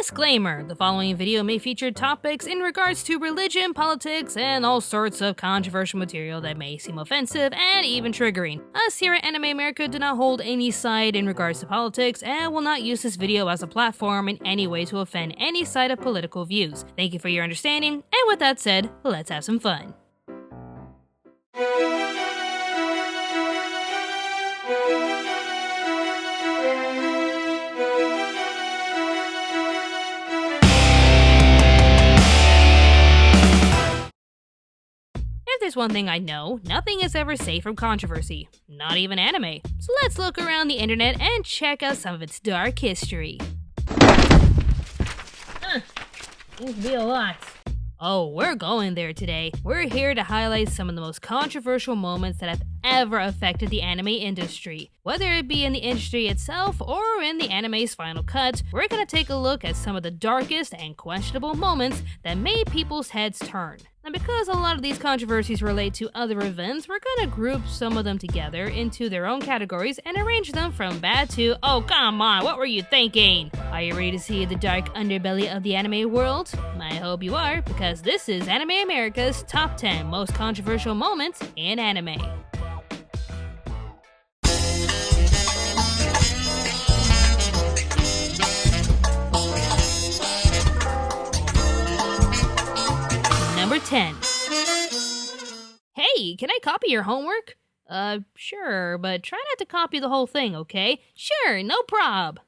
Disclaimer: the following video may feature topics in regards to religion, politics, and all sorts of controversial material that may seem offensive and even triggering. Us here at Anime America do not hold any side in regards to politics and will not use this video as a platform in any way to offend any side of political views. Thank you for your understanding, and with that said, let's have some fun. If there's one thing I know, nothing is ever safe from controversy, not even anime. So let's look around the internet and check out some of its dark history. Seems to be a lot. Oh, we're going there today. We're here to highlight some of the most controversial moments that have ever affected the anime industry. Whether it be in the industry itself or in the anime's final cut, we're gonna take a look at some of the darkest and questionable moments that made people's heads turn. And because a lot of these controversies relate to other events, we're gonna group some of them together into their own categories and arrange them from bad to, oh come on, what were you thinking? Are you ready to see the dark underbelly of the anime world? I hope you are, because this is Anime America's Top 10 Most Controversial Moments in Anime. Number 10. Hey, can I copy your homework? Sure, but try not to copy the whole thing, okay? Sure, no prob.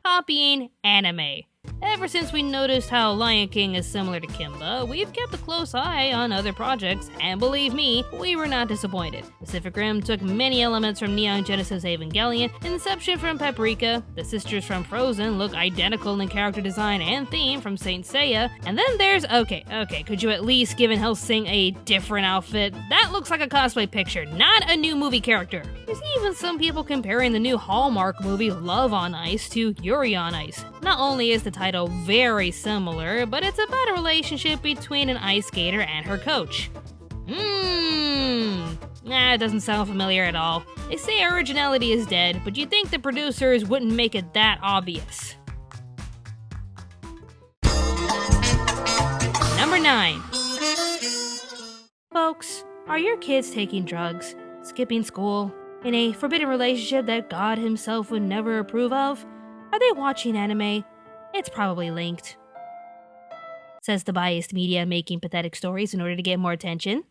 Copying anime. Ever since we noticed how Lion King is similar to Kimba, we've kept a close eye on other projects, and believe me, we were not disappointed. Pacific Rim took many elements from Neon Genesis Evangelion, Inception from Paprika, the sisters from Frozen look identical in character design and theme from Saint Seiya, and then there's, okay, could you at least give Hellsing a different outfit? That looks like a cosplay picture, not a new movie character. There's even some people comparing the new Hallmark movie Love on Ice to Yuri on Ice. Not only is the title very similar, but it's about a relationship between an ice skater and her coach. It doesn't sound familiar at all. They say originality is dead, but you'd think the producers wouldn't make it that obvious. Number 9. Folks, are your kids taking drugs, skipping school, in a forbidden relationship that God himself would never approve of? Are they watching anime? It's probably linked. Says the biased media making pathetic stories in order to get more attention,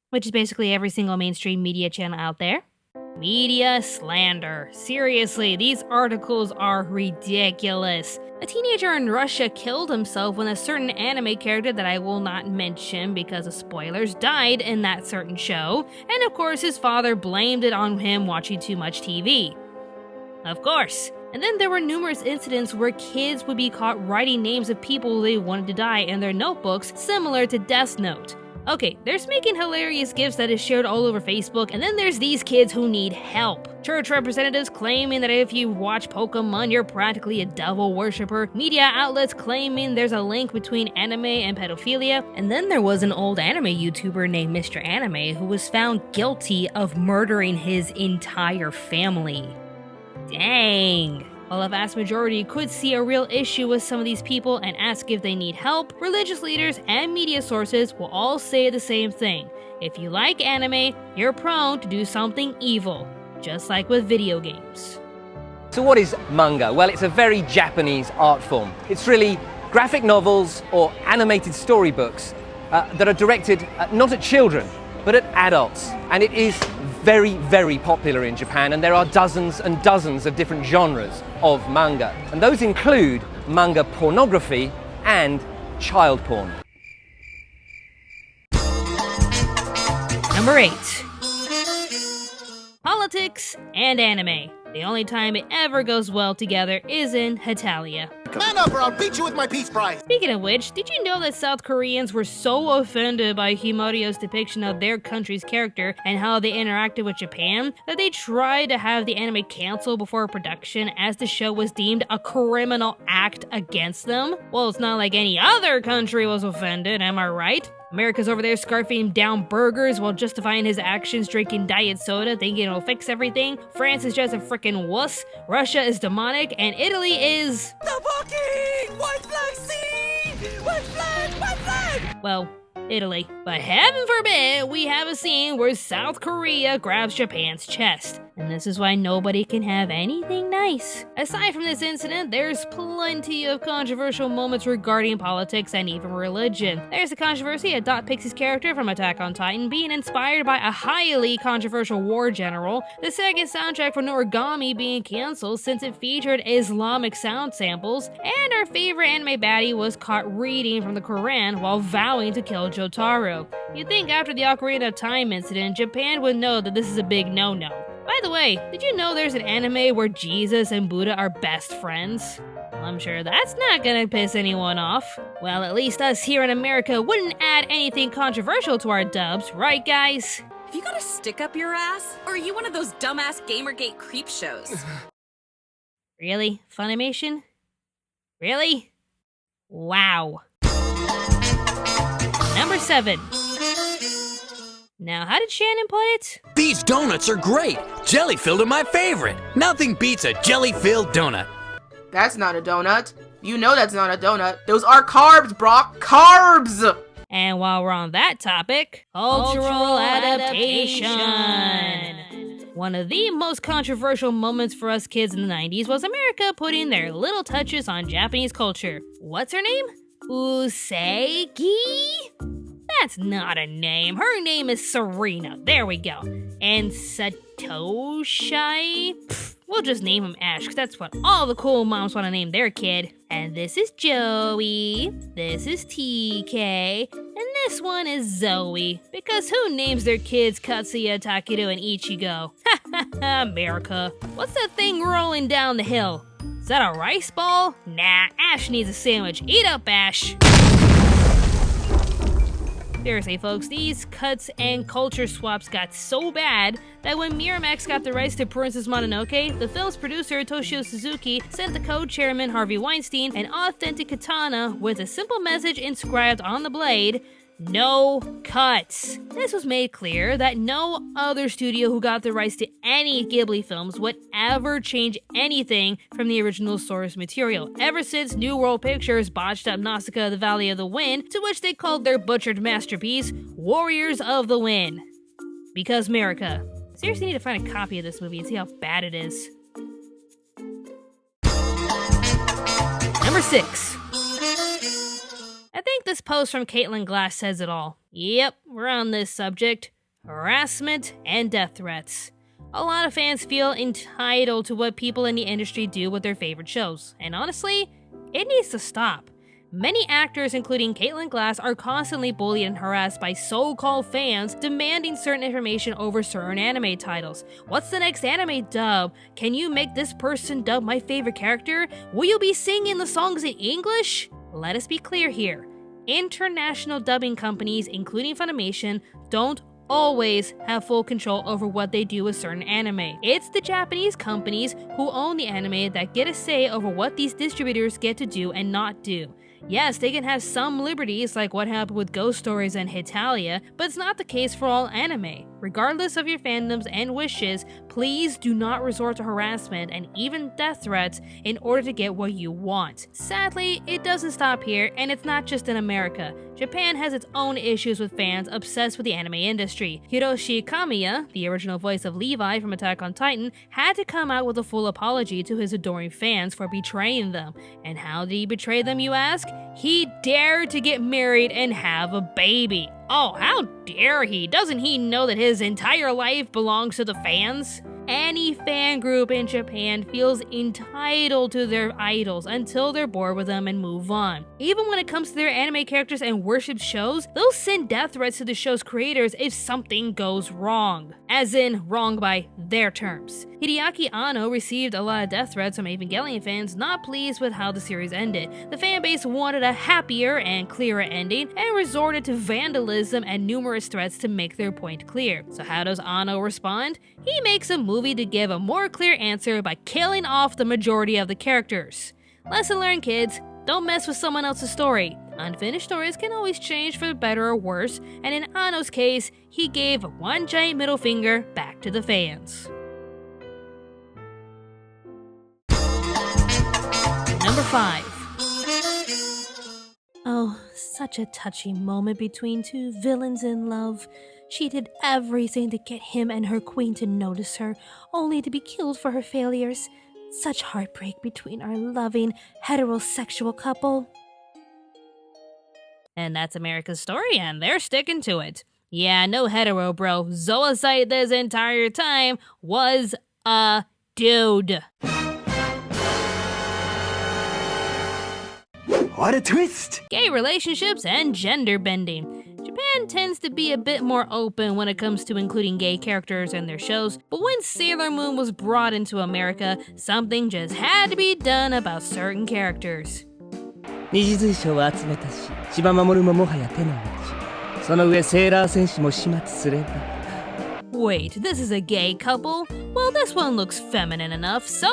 which is basically every single mainstream media channel out there. Media slander. Seriously, these articles are ridiculous. A teenager in Russia killed himself when a certain anime character that I will not mention because of spoilers died in that certain show, and of course his father blamed it on him watching too much TV. Of course. And then there were numerous incidents where kids would be caught writing names of people they wanted to die in their notebooks, similar to Death Note. Okay, there's making hilarious gifs that is shared all over Facebook, and then there's these kids who need help. Church representatives claiming that if you watch Pokemon, you're practically a devil worshiper. Media outlets claiming there's a link between anime and pedophilia. And then there was an old anime YouTuber named Mr. Anime who was found guilty of murdering his entire family. Dang. While a vast majority could see a real issue with some of these people and ask if they need help, religious leaders and media sources will all say the same thing. If you like anime, you're prone to do something evil, just like with video games. So what is manga? Well, it's a very Japanese art form. It's really graphic novels or animated storybooks that are directed not at children, but at adults. And it is very, very popular in Japan, and there are dozens and dozens of different genres of manga. And those include manga pornography and child porn. Number 8. Politics and anime. The only time it ever goes well together is in Hetalia. Man up or I'll beat you with my Peace Prize! Speaking of which, did you know that South Koreans were so offended by Himaria's depiction of their country's character and how they interacted with Japan that they tried to have the anime canceled before production as the show was deemed a criminal act against them? Well, it's not like any other country was offended, am I right? America's over there scarfing down burgers while justifying his actions drinking diet soda, thinking it'll fix everything. France is just a frickin' wuss. Russia is demonic, and Italy is... The fucking white flag scene! White flag! White flag! Well, Italy. But heaven forbid we have a scene where South Korea grabs Japan's chest. And this is why nobody can have anything nice. Aside from this incident, there's plenty of controversial moments regarding politics and even religion. There's the controversy of Dot Pixie's character from Attack on Titan being inspired by a highly controversial war general, the second soundtrack for Noragami being cancelled since it featured Islamic sound samples, and our favorite anime baddie was caught reading from the Quran while vowing to kill Jotaro. You'd think after the Ocarina of Time incident, Japan would know that this is a big no-no. By the way, did you know there's an anime where Jesus and Buddha are best friends? Well, I'm sure that's not gonna piss anyone off. Well, at least us here in America wouldn't add anything controversial to our dubs, right guys? Have you got a stick up your ass? Or are you one of those dumbass Gamergate creep shows? Really? Funimation? Really? Wow. Number 7. Now, how did Shannon put it? These donuts are great! Jelly-filled are my favorite! Nothing beats a jelly-filled donut. That's not a donut. You know that's not a donut. Those are carbs, Brock. Carbs! And while we're on that topic, cultural adaptation. One of the most controversial moments for us kids in the 90s was America putting their little touches on Japanese culture. What's her name? Usagi? That's not a name. Her name is Serena. There we go. And Satoshi? Pfft, we'll just name him Ash, because that's what all the cool moms want to name their kid. And this is Joey. This is TK. And this one is Zoe. Because who names their kids Katsuya, Takeru, and Ichigo? Ha ha ha, America. What's that thing rolling down the hill? Is that a rice ball? Nah, Ash needs a sandwich. Eat up, Ash. Seriously, folks, these cuts and culture swaps got so bad that when Miramax got the rights to Princess Mononoke, the film's producer Toshio Suzuki sent the co-chairman Harvey Weinstein an authentic katana with a simple message inscribed on the blade: no cuts. This was made clear that no other studio who got the rights to any Ghibli films would ever change anything from the original source material, ever since New World Pictures botched up Nausicaa the Valley of the Wind, to which they called their butchered masterpiece Warriors of the Wind. Because America. Seriously need to find a copy of this movie and see how bad it is. Number 6. I think this post from Caitlin Glass says it all. Yep, we're on this subject. Harassment and death threats. A lot of fans feel entitled to what people in the industry do with their favorite shows. And honestly, it needs to stop. Many actors, including Caitlin Glass, are constantly bullied and harassed by so-called fans demanding certain information over certain anime titles. What's the next anime dub? Can you make this person dub my favorite character? Will you be singing the songs in English? Let us be clear here. International dubbing companies, including Funimation, don't always have full control over what they do with certain anime. It's the Japanese companies who own the anime that get a say over what these distributors get to do and not do. Yes, they can have some liberties like what happened with Ghost Stories and Hitalia, but it's not the case for all anime. Regardless of your fandoms and wishes, please do not resort to harassment and even death threats in order to get what you want. Sadly, it doesn't stop here, and it's not just in America. Japan has its own issues with fans obsessed with the anime industry. Hiroshi Kamiya, the original voice of Levi from Attack on Titan, had to come out with a full apology to his adoring fans for betraying them. And how did he betray them, you ask? He dared to get married and have a baby. Oh, how dare he? Doesn't he know that his entire life belongs to the fans? Any fan group in Japan feels entitled to their idols until they're bored with them and move on. Even when it comes to their anime characters and worship shows, they'll send death threats to the show's creators if something goes wrong. As in, wrong by their terms. Hideaki Anno received a lot of death threats from Evangelion fans not pleased with how the series ended. The fanbase wanted a happier and clearer ending and resorted to vandalism and numerous threats to make their point clear. So how does Anno respond? He makes a movie to give a more clear answer by killing off the majority of the characters. Lesson learned, kids. Don't mess with someone else's story. Unfinished stories can always change for the better or worse, and in Ano's case, he gave one giant middle finger back to the fans. Number 5. Oh, such a touching moment between two villains in love. She did everything to get him and her queen to notice her, only to be killed for her failures. Such heartbreak between our loving, heterosexual couple. And that's America's story, and they're sticking to it. Yeah, no hetero, bro. Zoisite this entire time was a dude. What a twist! Gay relationships and gender bending. Japan tends to be a bit more open when it comes to including gay characters in their shows, but when Sailor Moon was brought into America, something just had to be done about certain characters. 二次随賞は集めたし、千葉守ももはや手の内。その上セーラー戦士も始末すれば。Wait, this is a gay couple? Well, this one looks feminine enough, so...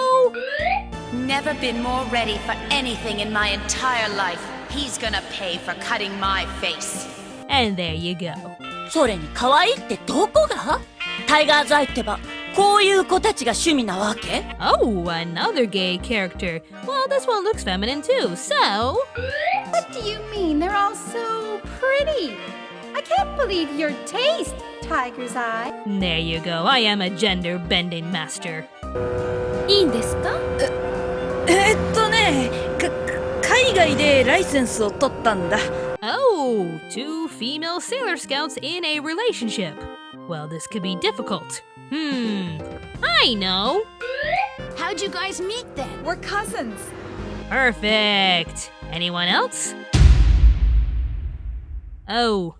Never been more ready for anything in my entire life. He's gonna pay for cutting my face. And there you go. それに可愛いってどこが？タイガーズアイってば、こういう子たちが趣味なわけ？ Oh, another gay character. Well, this one looks feminine too, so... What do you mean? They're all so pretty. I can't believe your taste, Tiger's Eye. There you go. I am a gender-bending master. いいんですか？海外でライセンスを取ったんだ。Oh, two female Sailor Scouts in a relationship. Well, this could be difficult. I know. How'd you guys meet then? We're cousins. Perfect. Anyone else? Oh.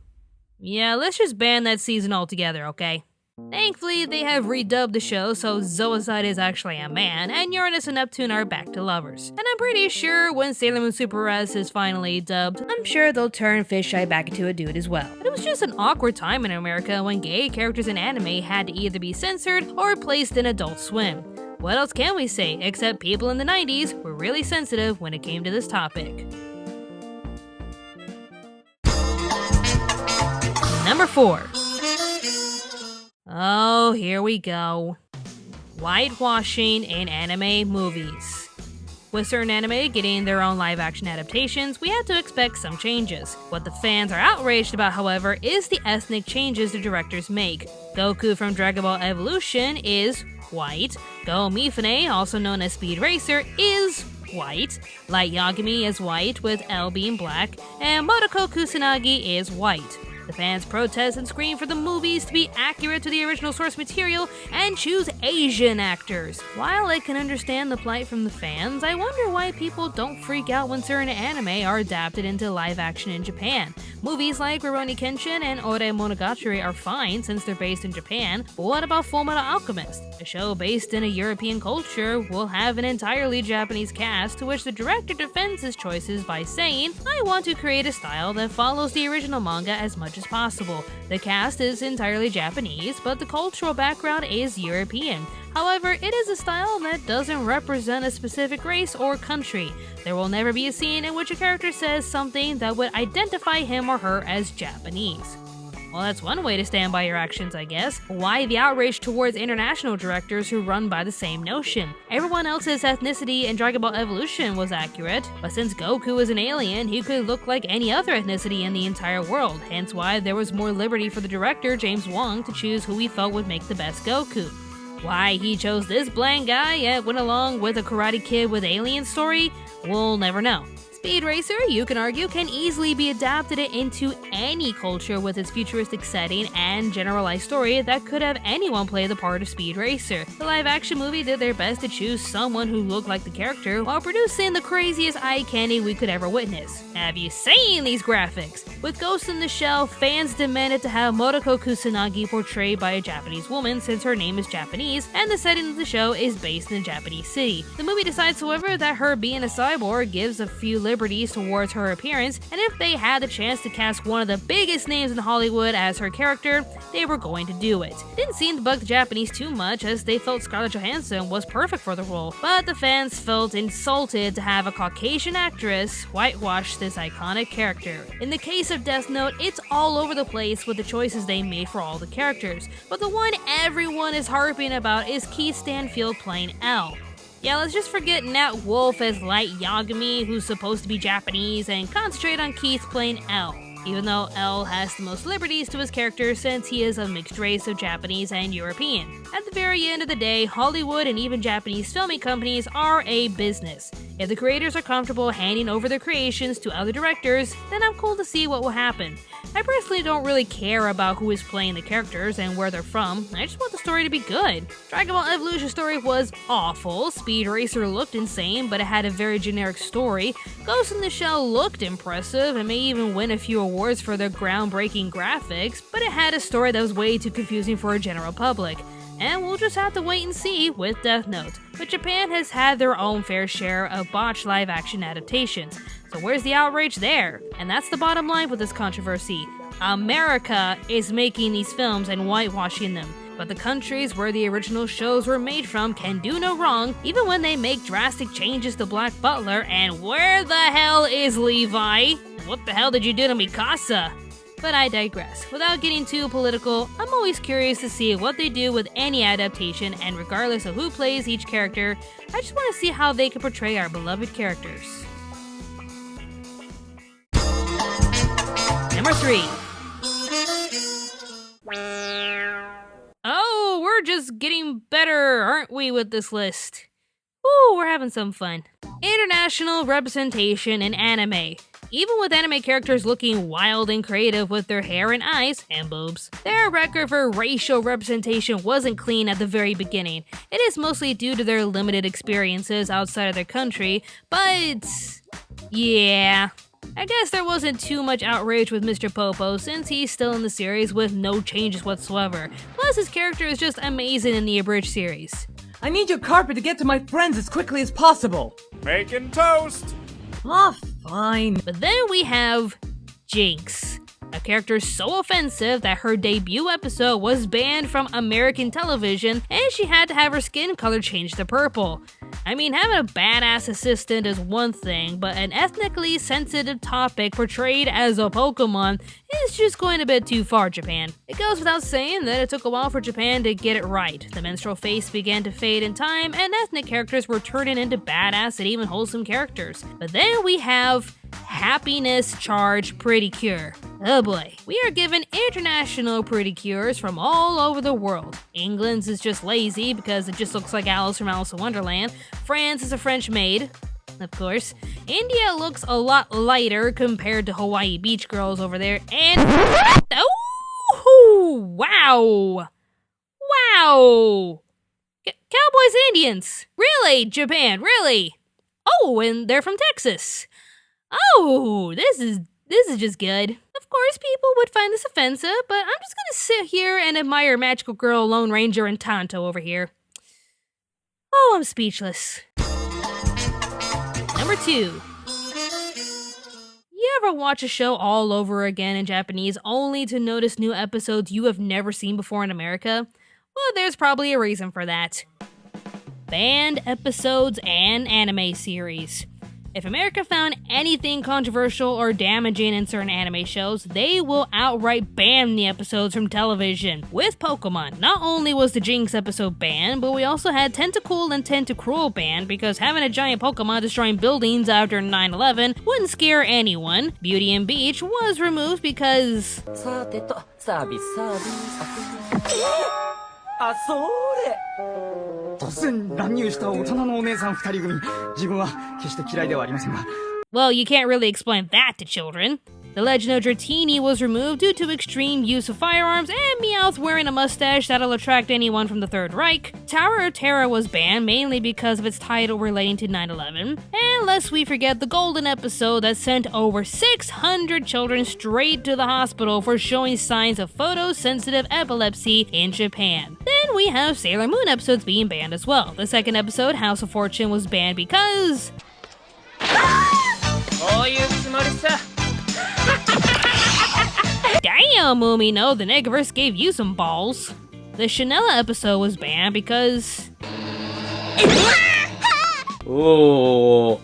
Yeah, let's just ban that season altogether, okay? Thankfully, they have redubbed the show, so Zoisite is actually a man, and Uranus and Neptune are back to lovers. And I'm pretty sure when Sailor Moon Super S is finally dubbed, I'm sure they'll turn Fisheye back into a dude as well. But it was just an awkward time in America when gay characters in anime had to either be censored or placed in Adult Swim. What else can we say, except people in the 90s were really sensitive when it came to this topic. Number 4. Oh, here we go. Whitewashing in anime movies. With certain anime getting their own live-action adaptations, we had to expect some changes. What the fans are outraged about, however, is the ethnic changes the directors make. Goku from Dragon Ball Evolution is white. Go Mifune, also known as Speed Racer, is white. Light Yagami is white, with L being black, and Motoko Kusanagi is white. The fans protest and scream for the movies to be accurate to the original source material and choose Asian actors. While I can understand the plight from the fans, I wonder why people don't freak out when certain anime are adapted into live action in Japan. Movies like Rurouni Kenshin and Ore Monogatari are fine since they're based in Japan, but what about Fullmetal Alchemist? A show based in a European culture will have an entirely Japanese cast, to which the director defends his choices by saying, I want to create a style that follows the original manga as much as possible. The cast is entirely Japanese, but the cultural background is European. However, it is a style that doesn't represent a specific race or country. There will never be a scene in which a character says something that would identify him or her as Japanese. Well, that's one way to stand by your actions, I guess. Why the outrage towards international directors who run by the same notion? Everyone else's ethnicity in Dragon Ball Evolution was accurate, but since Goku is an alien, he could look like any other ethnicity in the entire world, hence why there was more liberty for the director, James Wong, to choose who he felt would make the best Goku. Why he chose this bland guy yet went along with a Karate Kid with alien story, we'll never know. Speed Racer, you can argue, can easily be adapted into any culture with its futuristic setting and generalized story that could have anyone play the part of Speed Racer. The live-action movie did their best to choose someone who looked like the character while producing the craziest eye candy we could ever witness. Have you seen these graphics? With Ghost in the Shell, fans demanded to have Motoko Kusanagi portrayed by a Japanese woman since her name is Japanese and the setting of the show is based in a Japanese city. The movie decides, however, that her being a cyborg gives a few liberties liberties towards her appearance, and if they had the chance to cast one of the biggest names in Hollywood as her character, they were going to do it. It didn't seem to bug the Japanese too much, as they felt Scarlett Johansson was perfect for the role, but the fans felt insulted to have a Caucasian actress whitewash this iconic character. In the case of Death Note, it's all over the place with the choices they made for all the characters, but the one everyone is harping about is Keith Stanfield playing L. Yeah, let's just forget Nat Wolff as Light Yagami, who's supposed to be Japanese, and concentrate on Keith playing L. Even though L has the most liberties to his character since he is a mixed race of Japanese and European. At the very end of the day, Hollywood and even Japanese filming companies are a business. If the creators are comfortable handing over their creations to other directors, then I'm cool to see what will happen. I personally don't really care about who is playing the characters and where they're from, I just want the story to be good. Dragon Ball Evolution story was awful, Speed Racer looked insane but it had a very generic story, Ghost in the Shell looked impressive and may even win a few awards for their groundbreaking graphics, but it had a story that was way too confusing for a general public. And we'll just have to wait and see with Death Note. But Japan has had their own fair share of botched live-action adaptations, so where's the outrage there? And that's the bottom line with this controversy. America is making these films and whitewashing them, but the countries where the original shows were made from can do no wrong, even when they make drastic changes to Black Butler. And where the hell is Levi? What the hell did you do to Mikasa? But I digress. Without getting too political, I'm always curious to see what they do with any adaptation, and regardless of who plays each character, I just want to see how they can portray our beloved characters. Number 3. Oh, we're just getting better, aren't we, with this list? Ooh, we're having some fun. International representation in anime. Even with anime characters looking wild and creative with their hair and eyes and boobs, their record for racial representation wasn't clean at the very beginning. It is mostly due to their limited experiences outside of their country, but yeah. I guess there wasn't too much outrage with Mr. Popo since he's still in the series with no changes whatsoever. Plus his character is just amazing in the abridged series. I need your carpet to get to my friends as quickly as possible. Making toast! Ah, fine. But then we have Jinx, a character so offensive that her debut episode was banned from American television and she had to have her skin color changed to purple. I mean, having a badass assistant is one thing, but an ethnically sensitive topic portrayed as a Pokemon is just going a bit too far, Japan. It goes without saying that it took a while for Japan to get it right. The menstrual face began to fade in time, and ethnic characters were turning into badass and even wholesome characters. But then we have Happiness Charge Pretty Cure. Oh boy. We are given international pretty cures from all over the world. England's is just lazy because it just looks like Alice from Alice in Wonderland. France is a French maid, of course. India looks a lot lighter compared to Hawaii beach girls over there. And oh, wow. Wow. Cowboys and Indians. Really, Japan, really? Oh, and they're from Texas. Oh, this is just good. Of course, people would find this offensive, but I'm just gonna sit here and admire Magical Girl, Lone Ranger, and Tonto over here. Oh, I'm speechless. Number 2. You ever watch a show all over again in Japanese only to notice new episodes you have never seen before in America? Well, there's probably a reason for that. Banned episodes and anime series. If America found anything controversial or damaging in certain anime shows, they will outright ban the episodes from television. With Pokemon, not only was the Jinx episode banned, but we also had Tentacool and Tentacruel banned because having a giant Pokemon destroying buildings after 9/11 wouldn't scare anyone. Beauty and Beach was removed because... Well, you can't really explain that to children. The Legend of Dratini was removed due to extreme use of firearms, and Meowth wearing a mustache that'll attract anyone from the Third Reich. Tower of Terror was banned mainly because of its title relating to 9/11. And lest we forget the Golden episode that sent over 600 children straight to the hospital for showing signs of photosensitive epilepsy in Japan. Then we have Sailor Moon episodes being banned as well. The second episode, House of Fortune, was banned because... Oh Damn, Mumino, the Negaverse gave you some balls. The Chanela episode was banned because... Ooh.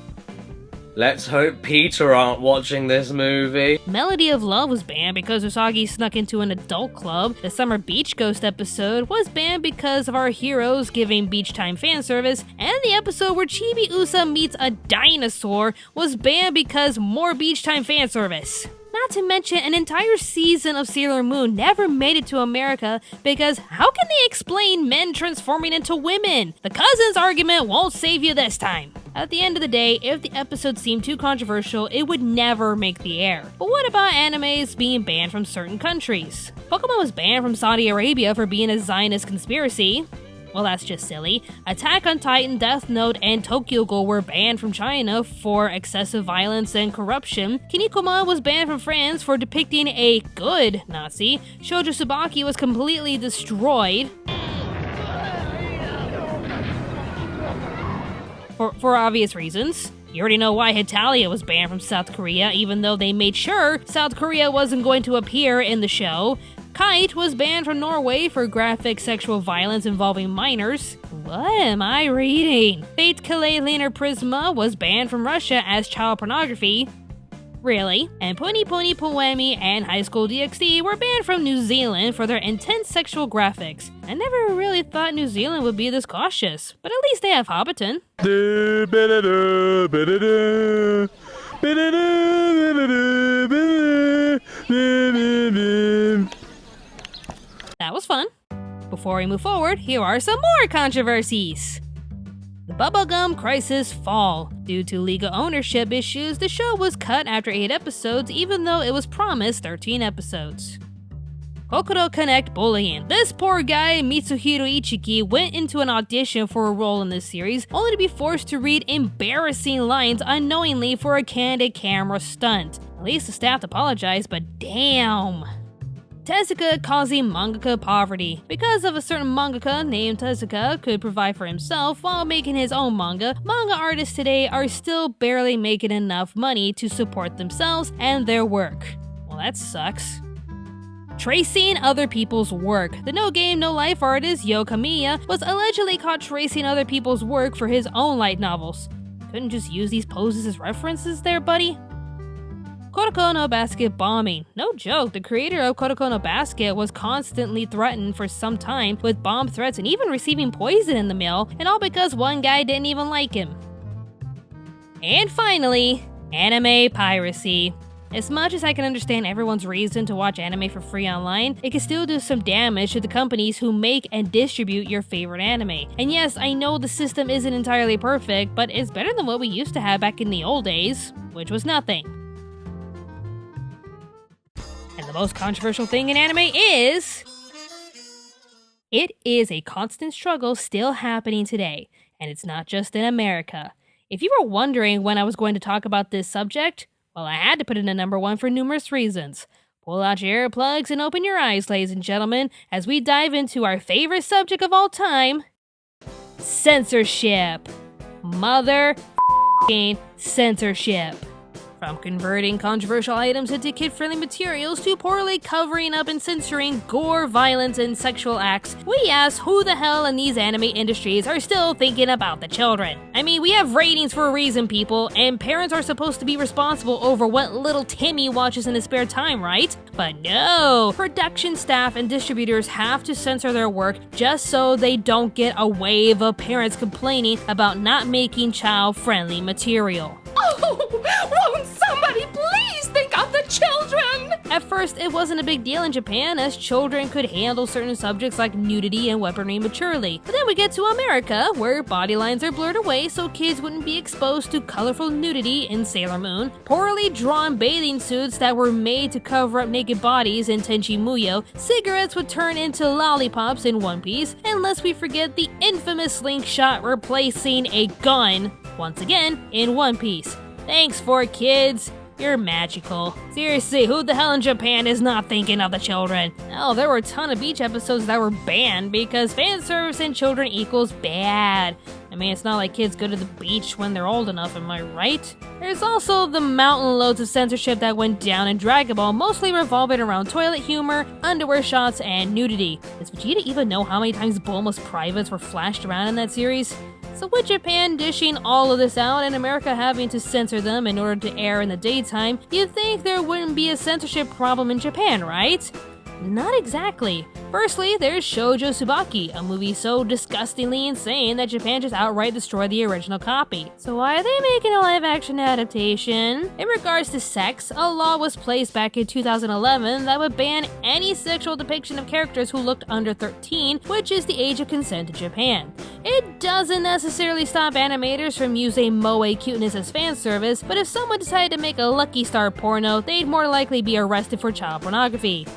Let's hope Peter aren't watching this movie. Melody of Love was banned because Usagi snuck into an adult club. The Summer Beach Ghost episode was banned because of our heroes giving beach time fan service. And the episode where Chibi Usa meets a dinosaur was banned because more beach time fan service. Not to mention, an entire season of Sailor Moon never made it to America because how can they explain men transforming into women? The cousins argument won't save you this time. At the end of the day, if the episode seemed too controversial, it would never make the air. But what about animes being banned from certain countries? Pokemon was banned from Saudi Arabia for being a Zionist conspiracy. Well, that's just silly. Attack on Titan, Death Note, and Tokyo Ghoul were banned from China for excessive violence and corruption. Kinnikuman was banned from France for depicting a good Nazi. Shoujo Tsubaki was completely destroyed. For obvious reasons. You already know why Hetalia was banned from South Korea, even though they made sure South Korea wasn't going to appear in the show. Kite was banned from Norway for graphic sexual violence involving minors. What am I reading? Fate Calais Lunar Prisma was banned from Russia as child pornography. Really? And Pony Pony Poemi and High School DxD were banned from New Zealand for their intense sexual graphics. I never really thought New Zealand would be this cautious, but at least they have Hobbiton. That was fun. Before we move forward, here are some more controversies. The Bubblegum Crisis Fall. Due to legal ownership issues, the show was cut after 8 episodes, even though it was promised 13 episodes. Kokoro Connect Bullying. This poor guy, Mitsuhiro Ichiki, went into an audition for a role in this series, only to be forced to read embarrassing lines unknowingly for a candid camera stunt. At least the staff apologized, but damn. Tezuka causing mangaka poverty. Because of a certain mangaka named Tezuka could provide for himself while making his own manga artists today are still barely making enough money to support themselves and their work. Well, that sucks. Tracing other people's work. The No Game, No Life artist Yo Kamiya was allegedly caught tracing other people's work for his own light novels. Couldn't just use these poses as references there, buddy? Kuroko no Basket bombing. No joke, the creator of Kuroko no Basket was constantly threatened for some time with bomb threats and even receiving poison in the mail, and all because one guy didn't even like him. And finally, anime piracy. As much as I can understand everyone's reason to watch anime for free online, it can still do some damage to the companies who make and distribute your favorite anime. And yes, I know the system isn't entirely perfect, but it's better than what we used to have back in the old days, which was nothing. And the most controversial thing in anime is... it is a constant struggle still happening today, and it's not just in America. If you were wondering when I was going to talk about this subject, well, I had to put it in number 1 for numerous reasons. Pull out your earplugs and open your eyes, ladies and gentlemen, as we dive into our favorite subject of all time, censorship. Mother censorship. From converting controversial items into kid-friendly materials to poorly covering up and censoring gore, violence, and sexual acts, we ask who the hell in these anime industries are still thinking about the children. I mean, we have ratings for a reason, people, and parents are supposed to be responsible over what little Timmy watches in his spare time, right? But no! Production staff and distributors have to censor their work just so they don't get a wave of parents complaining about not making child-friendly material. Oh, won't somebody please think of the children? At first, it wasn't a big deal in Japan, as children could handle certain subjects like nudity and weaponry maturely. But then we get to America, where body lines are blurred away so kids wouldn't be exposed to colorful nudity in Sailor Moon, poorly drawn bathing suits that were made to cover up naked bodies in Tenchi Muyo, cigarettes would turn into lollipops in One Piece, and lest we forget the infamous slingshot replacing a gun, once again, in One Piece. Thanks for it, kids. You're magical. Seriously, who the hell in Japan is not thinking of the children? Oh, there were a ton of beach episodes that were banned because fan service and children equals bad. I mean, it's not like kids go to the beach when they're old enough, am I right? There's also the mountain loads of censorship that went down in Dragon Ball, mostly revolving around toilet humor, underwear shots, and nudity. Does Vegeta even know how many times Bulma's privates were flashed around in that series? So with Japan dishing all of this out and America having to censor them in order to air in the daytime, you'd think there wouldn't be a censorship problem in Japan, right? Not exactly. Firstly, there's Shoujo Tsubaki, a movie so disgustingly insane that Japan just outright destroyed the original copy. So why are they making a live-action adaptation? In regards to sex, a law was placed back in 2011 that would ban any sexual depiction of characters who looked under 13, which is the age of consent in Japan. It doesn't necessarily stop animators from using moe cuteness as fan service, but if someone decided to make a Lucky Star porno, they'd more likely be arrested for child pornography.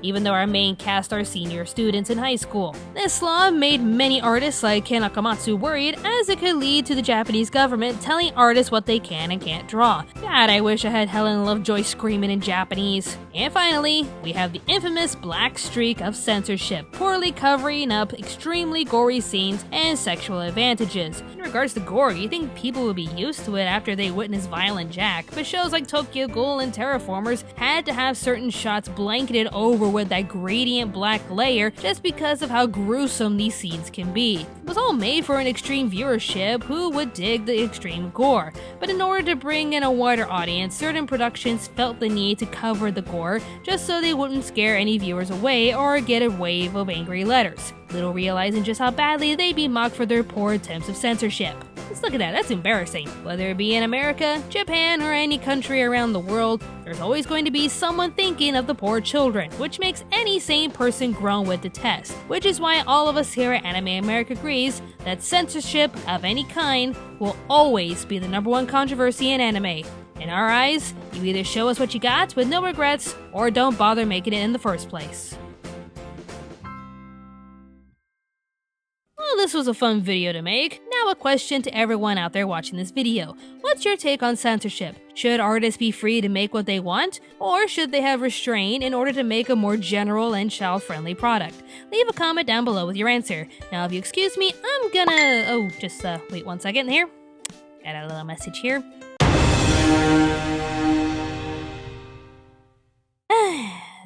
Even though our main cast are senior students in high school. This law made many artists like Ken Akamatsu worried, as it could lead to the Japanese government telling artists what they can and can't draw. God, I wish I had Helen Lovejoy screaming in Japanese. And finally, we have the infamous black streak of censorship, poorly covering up extremely gory scenes and sexual advantages. In regards to gore, you think people would be used to it after they witnessed Violent Jack, but shows like Tokyo Ghoul and Terraformers had to have certain shots blanketed over with that gradient black layer just because of how gruesome these scenes can be. It was all made for an extreme viewership who would dig the extreme gore, but in order to bring in a wider audience, certain productions felt the need to cover the gore just so they wouldn't scare any viewers away or get a wave of angry letters, little realizing just how badly they'd be mocked for their poor attempts of censorship. Just look at that, that's embarrassing. Whether it be in America, Japan, or any country around the world, there's always going to be someone thinking of the poor children, which makes any sane person grown with detest. Which is why all of us here at Anime America agrees that censorship of any kind will always be the #1 controversy in anime. In our eyes, you either show us what you got with no regrets, or don't bother making it in the first place. Well, this was a fun video to make. Now a question to everyone out there watching this video. What's your take on censorship? Should artists be free to make what they want? Or should they have restraint in order to make a more general and child-friendly product? Leave a comment down below with your answer. Now if you excuse me, I'm gonna... just wait 1 second here. Got a little message here.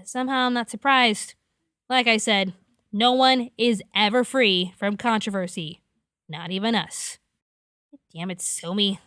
Somehow I'm not surprised. Like I said, no one is ever free from controversy. Not even us. Damn it, Somi.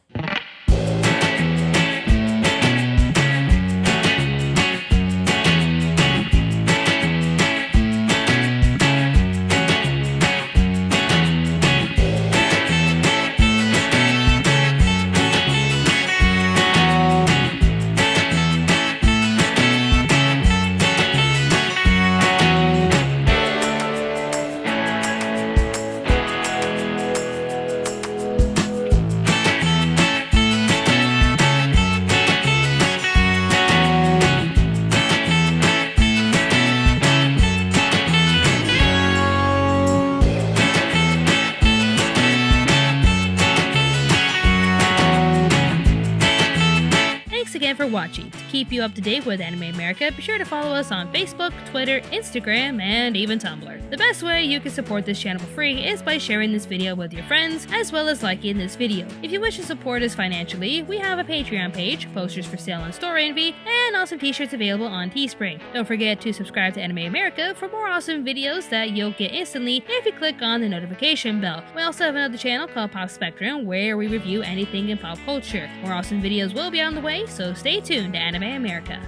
Again for watching. To keep you up to date with Anime America, be sure to follow us on Facebook, Twitter, Instagram, and even Tumblr. The best way you can support this channel for free is by sharing this video with your friends, as well as liking this video. If you wish to support us financially, we have a Patreon page, posters for sale on Store Envy, and awesome t-shirts available on Teespring. Don't forget to subscribe to Anime America for more awesome videos that you'll get instantly if you click on the notification bell. We also have another channel called Pop Spectrum, where we review anything in pop culture. More awesome videos will be on the way, so stay tuned to Anime America.